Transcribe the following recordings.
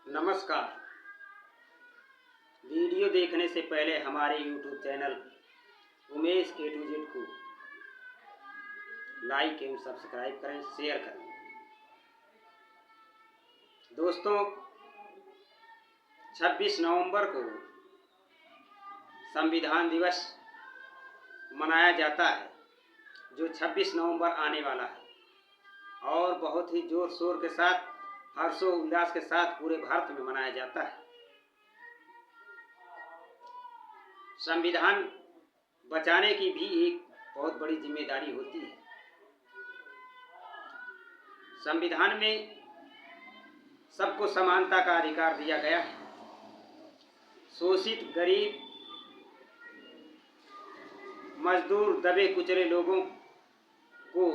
नमस्कार। वीडियो देखने से पहले हमारे YouTube channel Umesh A to Z को लाइक एवं सब्सक्राइब करें, शेयर करें। दोस्तों, 26 नवंबर को संविधान दिवस मनाया जाता है, जो 26 नवंबर आने वाला है और बहुत ही जोर शोर के साथ, हर्षोल्लास के साथ पूरे भारत में मनाया जाता है। संविधान बचाने की भी एक बहुत बड़ी जिम्मेदारी होती है। संविधान में सबको समानता का अधिकार दिया गया है। शोषित, गरीब, मजदूर, दबे कुचले लोगों को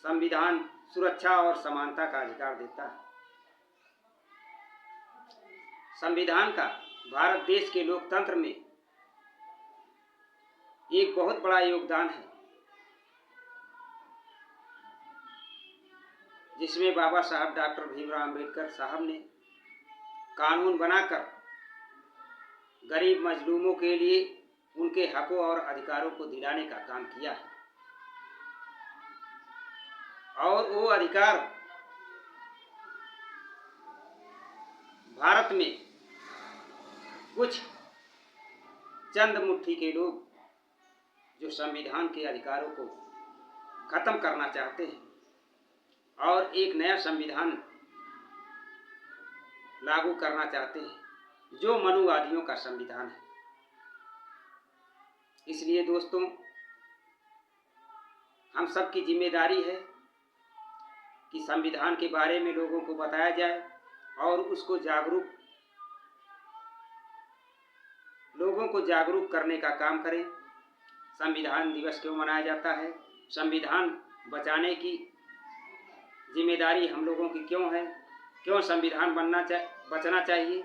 संविधान सुरक्षा और समानता का अधिकार देता है। संविधान का भारत देश के लोकतंत्र में एक बहुत बड़ा योगदान है, जिसमें बाबा साहब डॉक्टर भीमराव अंबेडकर साहब ने कानून बनाकर गरीब मजलूमों के लिए उनके हकों और अधिकारों को दिलाने का काम किया है। और वो अधिकार भारत में कुछ चंद मुट्ठी के लोग जो संविधान के अधिकारों को खत्म करना चाहते हैं और एक नया संविधान लागू करना चाहते हैं, जो मनुवादियों का संविधान है। इसलिए दोस्तों, हम सबकी जिम्मेदारी है कि संविधान के बारे में लोगों को बताया जाए और उसको लोगों को जागरूक करने का काम करें। संविधान दिवस क्यों मनाया जाता है, संविधान बचाने की जिम्मेदारी हम लोगों की क्यों है, क्यों संविधान बचना चाहिए।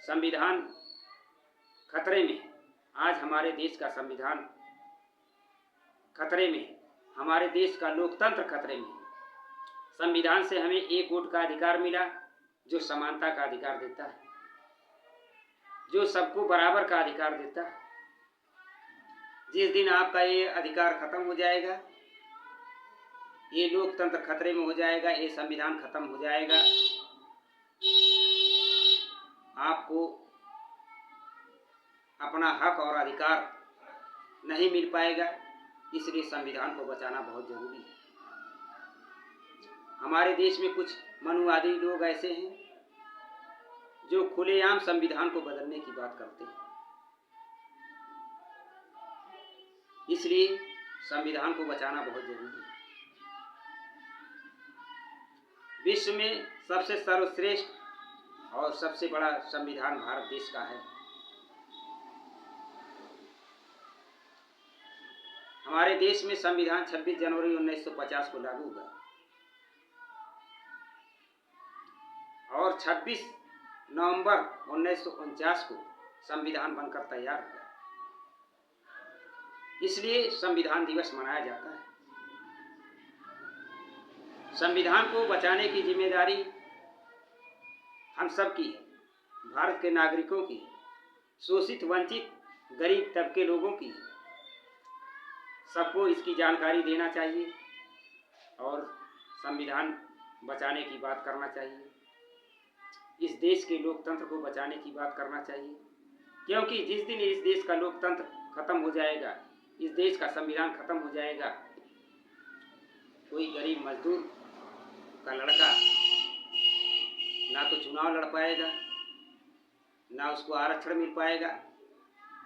संविधान खतरे में है। आज हमारे देश का संविधान खतरे में है, हमारे देश का लोकतंत्र खतरे में है। संविधान से हमें एक वोट का अधिकार मिला, जो समानता का अधिकार देता है, जो सबको बराबर का अधिकार देता है। जिस दिन आपका ये अधिकार खत्म हो जाएगा, ये लोकतंत्र खतरे में हो जाएगा, ये संविधान खत्म हो जाएगा, आपको अपना हक और अधिकार नहीं मिल पाएगा। इसलिए संविधान को बचाना बहुत जरूरी है। हमारे देश में कुछ मनुवादी लोग ऐसे हैं जो खुलेआम संविधान को बदलने की बात करते हैं। इसलिए संविधान को बचाना बहुत जरूरी है। विश्व में सबसे सर्वश्रेष्ठ और सबसे बड़ा संविधान भारत देश का है। हमारे देश में संविधान 26 जनवरी 1950 को लागू हुआ और 26 नवंबर 1949 को संविधान बनकर तैयार हुआ। इसलिए संविधान दिवस मनाया जाता है। संविधान को बचाने की जिम्मेदारी हम सब की है, भारत के नागरिकों की, शोषित, वंचित, गरीब तबके लोगों की। सबको इसकी जानकारी देना चाहिए और संविधान बचाने की बात करना चाहिए। इस देश के लोकतंत्र को बचाने की बात करना चाहिए, क्योंकि जिस दिन इस देश का लोकतंत्र खत्म हो जाएगा, इस देश का संविधान खत्म हो जाएगा, कोई गरीब मजदूर का लड़का ना तो चुनाव लड़ पाएगा, ना उसको आरक्षण मिल पाएगा,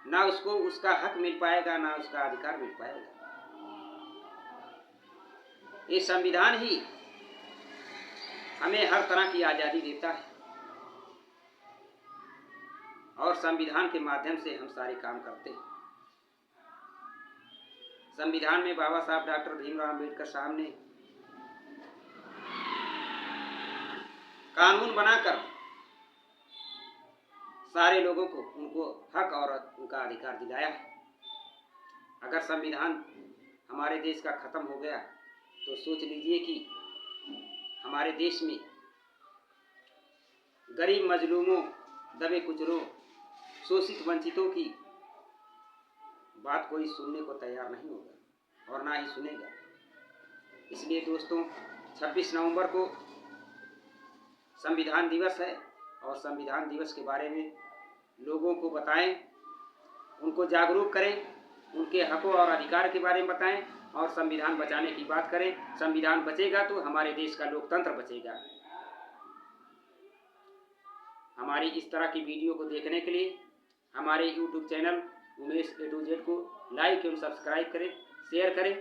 ना उसको उसका हक मिल पाएगा, ना उसका अधिकार मिल पाएगा। ये संविधान ही हमें हर तरह की आज़ादी देता है और संविधान के माध्यम से हम सारे काम करते हैं। संविधान में बाबा साहब डॉक्टर भीमराव अंबेडकर साहब ने कानून बनाकर सारे लोगों को उनको हक और उनका अधिकार दिलाया है। अगर संविधान हमारे देश का खत्म हो गया तो सोच लीजिए कि हमारे देश में गरीब मजलूमों, दबे कुचलों, शोषित वंचितों की बात कोई सुनने को तैयार नहीं होगा और ना ही सुनेगा। इसलिए दोस्तों 26 नवंबर को संविधान दिवस है और संविधान दिवस के बारे में लोगों को बताएं, उनको जागरूक करें, उनके हकों और अधिकार के बारे में बताएं और संविधान बचाने की बात करें। संविधान बचेगा तो हमारे देश का लोकतंत्र बचेगा। हमारी इस तरह की वीडियो को देखने के लिए हमारे YouTube channel Umesh A to Z को लाइक एवं सब्सक्राइब करें, शेयर करें